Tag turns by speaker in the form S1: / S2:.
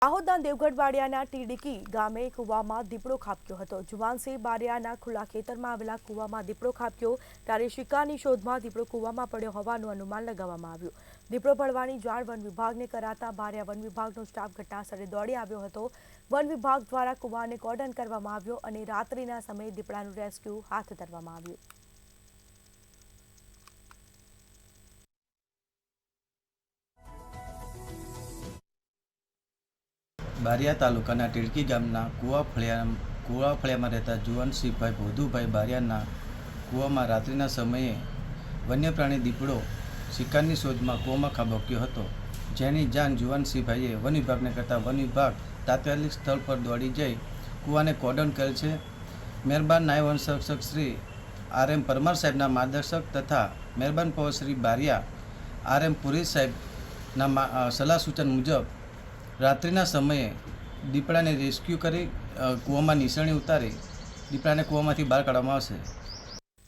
S1: દાહોદના દેવગઢ બારિયાના ટીડીકી ગામે કૂવામાં દીપડો ખાબક્યો હતો। જુવાનસિંહ બારિયાના ખુલ્લા ખેતરમાં આવેલા કૂવામાં દીપડો ખાબક્યો ત્યારે શિકારની શોધમાં દીપડો કૂવામાં પડ્યો હોવાનું અનુમાન લગાવવામાં આવ્યું। દીપડો પડવાની જાણ વન વિભાગને કરાતા બારિયા વન વિભાગનો સ્ટાફ ઘટનાસ્થળે દોડી આવ્યો હતો। વન વિભાગ દ્વારા કૂવાને કોર્ડન કરવામાં આવ્યો અને રાત્રિના સમયે દીપડાનું રેસ્ક્યુ હાથ ધરવામાં આવ્યું।
S2: बारिया तालुकाना टीड़की गामना कूवाफळियामां रहता जुवानसिंहभाई भोदुभाई बारियाना कूवामां रात्रिना समये वन्यप्राणी दीपड़ो शिकारनी शोधमां कूवामां खाबक्यो हतो। जेनी जाण जुवानसिंहभाईए वन विभागने करता वन विभाग तात्कालिक स्थल पर दौड़ी जई कूवाने कोर्डन करेल छे। मेहरबान नायब वन संरक्षक श्री RM परमार साहेबना मार्गदर्शक तथा मेहरबान पवन श्री बारिया RM पुरी साहेबना सलाह सूचन मुजब रात्रिना समये दीपड़ा ने रेस्क्यू करी कूवामां निसरणी उतारी दीपड़ा ने कूवामांथी बहार काढवामां आवशे।